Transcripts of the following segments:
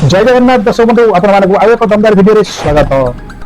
जय जगन्नाथ दर्शक बंधु आपको आउ एक दमदार भिडियो स्वागत।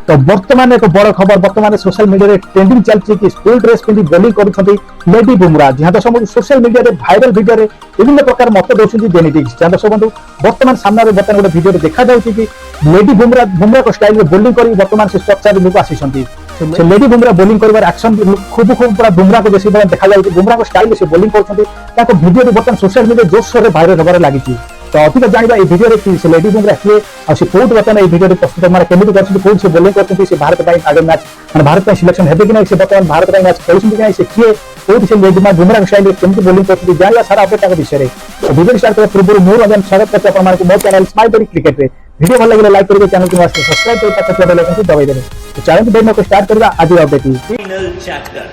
तो बर्तमान एक बड़ खबर बर्तमान सोशल मीडिया ट्रेंडिंग चलती कि स्कूल ड्रेस पिंधि बोलिंग करुछंती लेडी बुमरा जहां दर्शक बंधु सोशल मीडिया रे वायरल वीडियो रे विभिन्न प्रकार मत दउछंती जेनेटिक्स जहां दर्शक बंधु बर्तमान सामने बर्तमान गोटे वीडियो देखा जाउछि कि लेडी बुमरा को स्टाइल में बोलिंग करी बर्तमान से स्ट्रक्चर लोक आसीछंती से लेडी बुमरा बोलिंग करबार एक्शन खूब पूरा बुमरा को जैसे देखा जाउछि बुमरा को स्टाइल से बोलिंग करछंती ताको वीडियो बर्तमान सोशल मीडिया जोश से वायरल होबार लागिछि। तो अधिक जाना भिडियो से लेडी बुमरा किए कौट बर्तमान ये भिडियो प्रस्तुत मैंने केमी कर से बोलिंग करते भारत आगे मैच मैं भारत सिलेक्शन है कि नहीं से बर्तमान भारत मैच खेलुं कि नहीं से किए कौट से लेडी बुमरा स्टाइल केमी बोलिंग करते जाना सारा अपडेट विषय में तो वीडियो स्टार्ट करने पूर्व मुझे स्वागत करते मो चैनल स्माइल बॉडी क्रिकेट में वीडियो भल लगे लाइक करेंगे चैनल को सब्सक्राइब कर बेल आइकन को दबाई देंगे। तो चैनल को को स्टार्ट करवा आज अपडेट फाइनल चैप्टर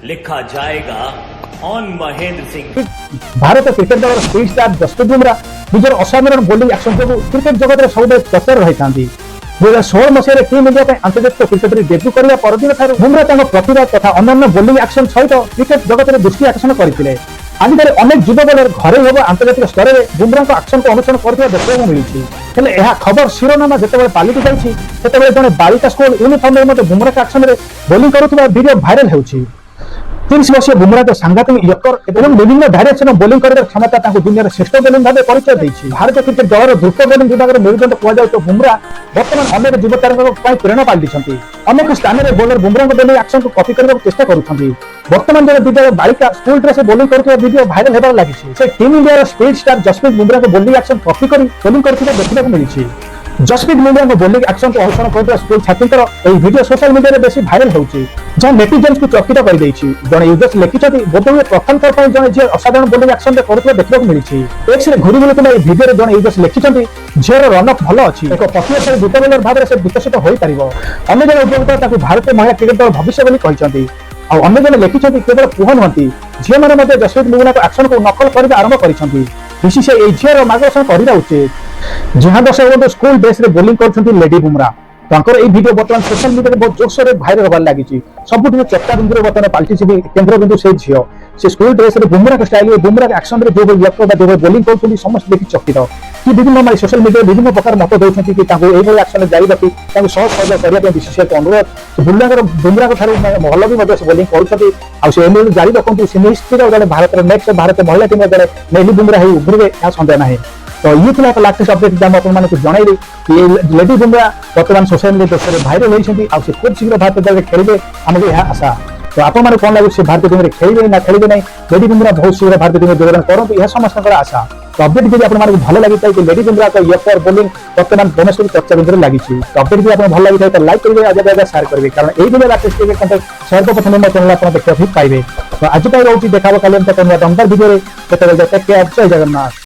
लिखा जाएगा ऑन महेंद्र सिंह। भारत क्रिकेट दल स्पीड स्टार जसप्रीत बुमरा निजर असाधारण बोलिंग एक्शन जो क्रिकेट जगत में सब चर्चा रही था 2016 मसीह टीम इंडिया आंतर्जातिक क्रिकेट में डेब्यू करने परदिन ठार बुमरा प्रतिभा तथा अन्य बोलिंग एक्शन सहित क्रिकेट जगत में दृष्टि आकर्षण करते आज अनेक युवा बलर घरे होब आंतर्जातिक स्तर में बुमरा एक्शन को अनुसरण करने देखा मिली खबर शिरोनामा जिते पालिटी जाते जड़े बालिका स्कूल यूनिफर्म में बुमरा एक्शन में बोलिंग करुवा वीडियो भाइराल होउछि। 30 वर्षीय बुमरा तो सांघातिक यकर एवं विभिन्न डायरेक्शन बोलिंग कर क्षमता दुनिया श्रेष्ठ बोलिंग भाव परिचय देती भारत क्रिकेट दल द्रुत बोलिंग विभाग में मेरुदंड कहुए तो बुमरा बर्तमान अनेक युव तारों प्रेरणा पालटी अनेक स्थान में बोलर बुमरा बोलिंग एक्शन को कॉपी करने चेष्टा करुँच। बर्तमान जब विद्यालय बालिका स्कूल ड्रेस बोलिंग कर वीडियो भाइराल होबार लगी से team India speed star Jasprit Bumrah को बोलिंग एक्शन कॉपी कर बोलिंग करथिबा देखा मिली। जसप्रीत बुमरा को बोलिंग एक्शन को अनुसरण कर स्कूल छात्री वीडियो सोशल मीडिया बेसी भाइराल होउछि जहां नेटिजन्स को चकित कर देछि। जने यूजर्स लिखिछथि बोधहुए प्रथम थर पर जने जे असाधारण बोलिंग एक्शन रे करुवा देखा मिली। एक्स रे घुरी बुलुथिबा ए वीडियो रे जने यूजर्स लिखिछथि झीर रन अप भल अछि एक प्रतिभाशाली द्रुत बोलर भाव से विकसित होई परिबो अन्य जने उपभोक्ता ताकू भारतीय महिला क्रिकेट दल भविष्य बोली कहिसथि आ अन्य जने लिखिछथि केवल पुह नहंती झील माने मध्ये जसप्रीत बुमरा को एक्शन को नकल करबा आरंभ करिसथि बीसीसीआई ए झीर मार्गदर्शन करिबा उचित जहां दर्शक स्कूल ड्रेस रे बोलिंग करछथि लेडी बुमरा वीडियो बर्तमान सोशल मीडिया बहुत जोश से भाइराल होबार लगी सब चर्चा बिंदु बर्तमान पाल्टी केन्द्र बिंदु से झील से स्कूल ड्रेस बुमरा के स्टाइल बुमरा एक्शन जो जो बोलिंग कर समस्त देखी चकित कि विभिन्न सोशल मीडिया विभिन्न प्रकार मत देते कि एक्शन जारी रखी सहयोग करने बीसीसीआई को अनुरोध बुमरा भल भी बोलिंग कर जारी रखु से निश्चित जब भारत नेक्स्ट भारत महिला टीम जड़े लेडी बुमरा उभरवे यह सन्देह ना। तो ये थी लाटेस्ट अपडेट जब जनइली कि लेडी बुमरा बर्तमान सोशल मीडिया दर्शक भाइराल होती से खूब शीघ्र भारत दल खेलेंगे आमको यह आशा। तो आप कौन लगे से भारतीय टीम में खेलेंगे ना खेलेंगे नहीं लेडी बुमरा बहुत शीघ्र भारतीय टीम में योगदान करूँ यह समस्त आशा। तो अपडेट भी आपको भल लगी था कि लेडी बुमरा को यकर बोलिंग बर्तमान भुवनेश्वर चर्चा बिंदु लगी तो अपडेट भी आपको भल लगी था लाइक करेंगे आज शेयर करेंगे कारण यही वीडियो लाटेस्ट क्रिकेट कंटेंट सर्वप्रथम मो चैनल आप देखा पाइबे। तो आज रोचे देखा कल दमदार वीडियो जय जगन्नाथ।